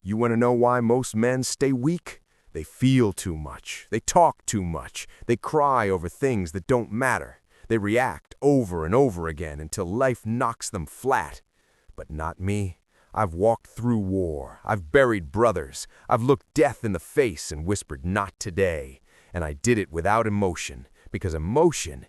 You want to know why most men stay weak? They feel too much. They talk too much. They cry over things that don't matter. They react over and over again until life knocks them flat. But not me. I've walked through war. I've buried brothers. I've looked death in the face and whispered, "Not today." And I did it without emotion, because emotion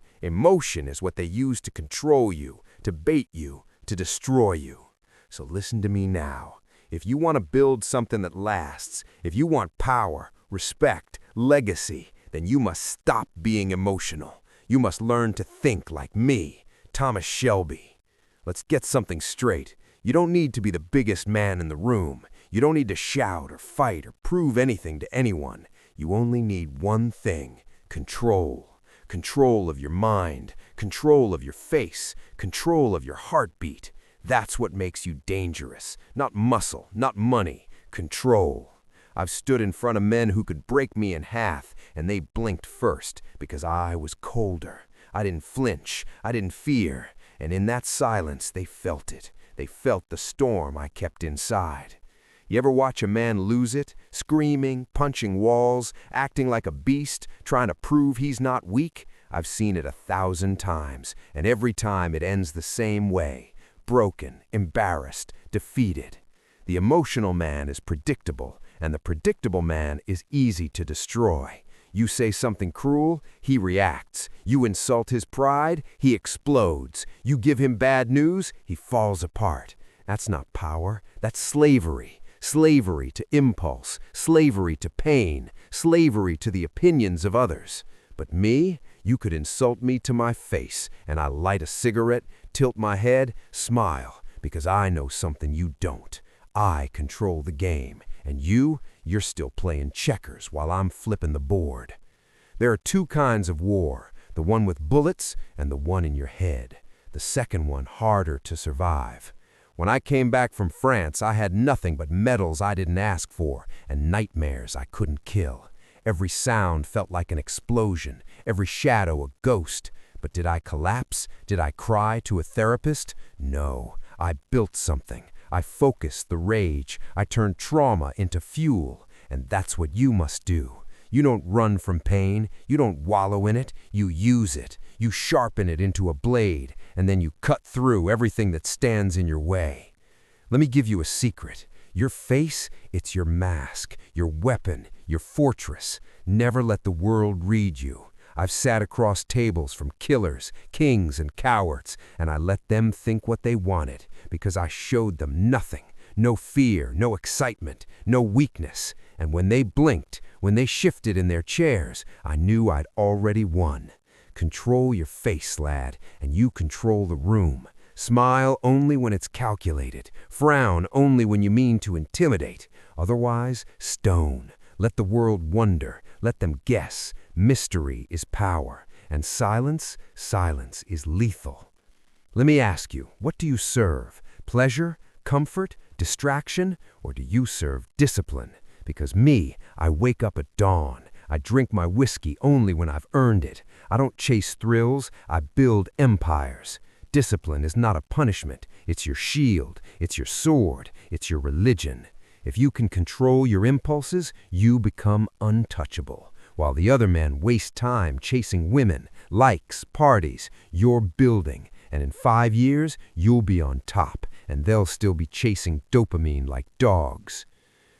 is what they use to control you, to bait you, to destroy you. So listen to me now. If you want to build something that lasts, if you want power, respect, legacy, then you must stop being emotional. You must learn to think like me, Thomas Shelby. Let's get something straight. You don't need to be the biggest man in the room. You don't need to shout or fight or prove anything to anyone. You only need one thing: control. Control of your mind, control of your face, control of your heartbeat. That's what makes you dangerous. Not muscle, not money. Control. I've stood in front of men who could break me in half, and they blinked first because I was colder. I didn't flinch. I didn't fear. And in that silence, they felt it. They felt the storm I kept inside. You ever watch a man lose it, screaming, punching walls, acting like a beast, trying to prove he's not weak? I've seen it 1,000 times, and every time it ends the same way: broken, embarrassed, defeated. The emotional man is predictable, and the predictable man is easy to destroy. You say something cruel, he reacts. You insult his pride, he explodes. You give him bad news, he falls apart. That's not power, that's slavery. Slavery to impulse, slavery to pain, slavery to the opinions of others. But me, you could insult me to my face, and I light a cigarette, tilt my head, smile, because I know something you don't. I control the game, and you're still playing checkers while I'm flipping the board. There are two kinds of war, the one with bullets and the one in your head. The second one harder to survive. When I came back from France, I had nothing but medals I didn't ask for and nightmares I couldn't kill. Every sound felt like an explosion, every shadow a ghost. But did I collapse? Did I cry to a therapist? No, I built something. I focused the rage. I turned trauma into fuel. And that's what you must do. You don't run from pain. You don't wallow in it. You use it. You sharpen it into a blade, and then you cut through everything that stands in your way. Let me give you a secret. Your face, it's your mask, your weapon, your fortress. Never let the world read you. I've sat across tables from killers, kings, and cowards, and I let them think what they wanted, because I showed them nothing. No fear, no excitement, no weakness. And when they blinked, when they shifted in their chairs, I knew I'd already won. Control your face, lad, and you control the room. Smile only when it's calculated. Frown only when you mean to intimidate. Otherwise, stone. Let the world wonder. Let them guess. Mystery is power. And silence is lethal. Let me ask you, what do you serve? Pleasure? Comfort? Distraction? Or do you serve discipline? Because me, I wake up at dawn. I drink my whiskey only when I've earned it. I don't chase thrills, I build empires. Discipline is not a punishment. It's your shield, it's your sword, it's your religion. If you can control your impulses, you become untouchable. While the other men waste time chasing women, likes, parties, you're building. And in 5 years, you'll be on top, and they'll still be chasing dopamine like dogs.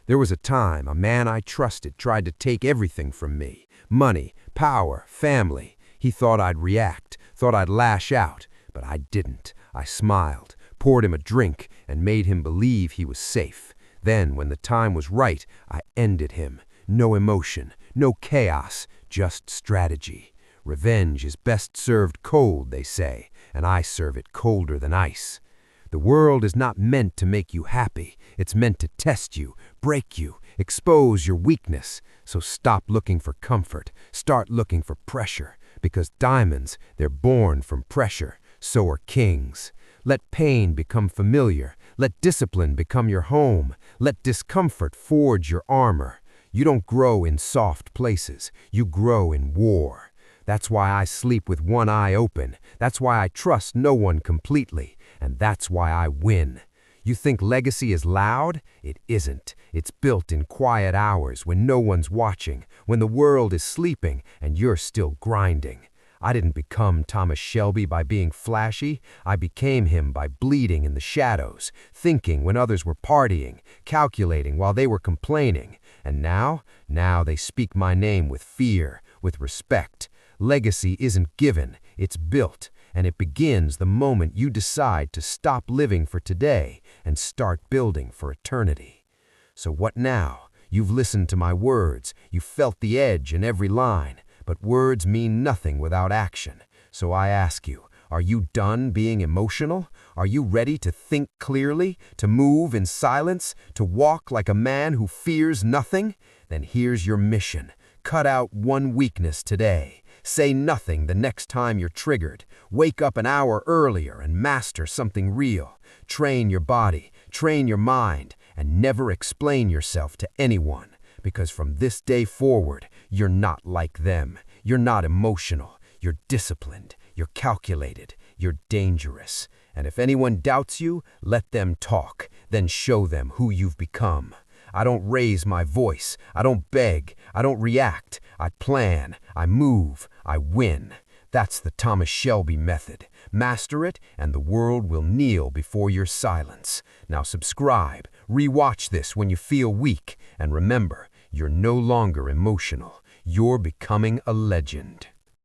There was a time a man I trusted tried to take everything from me. Money, power, family. He thought I'd react, thought I'd lash out, but I didn't. I smiled, poured him a drink, and made him believe he was safe. Then, when the time was right, I ended him. No emotion, no chaos, just strategy. Revenge is best served cold, they say, and I serve it colder than ice. The world is not meant to make you happy. It's meant to test you, break you, expose your weakness. So stop looking for comfort. Start looking for pressure. Because diamonds, they're born from pressure. So are kings. Let pain become familiar. Let discipline become your home. Let discomfort forge your armor. You don't grow in soft places. You grow in war. That's why I sleep with one eye open. That's why I trust no one completely. And that's why I win. You think legacy is loud? It isn't. It's built in quiet hours when no one's watching, when the world is sleeping and you're still grinding. I didn't become Thomas Shelby by being flashy. I became him by bleeding in the shadows, thinking when others were partying, calculating while they were complaining. And now they speak my name with fear, with respect. Legacy isn't given, it's built, and it begins the moment you decide to stop living for today and start building for eternity. So what now? You've listened to my words, you've felt the edge in every line, but words mean nothing without action. So I ask you, are you done being emotional? Are you ready to think clearly, to move in silence, to walk like a man who fears nothing? Then here's your mission. Cut out one weakness today. Say nothing the next time you're triggered. Wake up an hour earlier and master something real. Train your body, train your mind, and never explain yourself to anyone. Because from this day forward, you're not like them. You're not emotional. You're disciplined. You're calculated. You're dangerous. And if anyone doubts you, let them talk. Then show them who you've become. I don't raise my voice. I don't beg. I don't react. I plan. I move. I win. That's the Thomas Shelby method. Master it, and the world will kneel before your silence. Now subscribe. Rewatch this when you feel weak. And remember, you're no longer emotional. You're becoming a legend.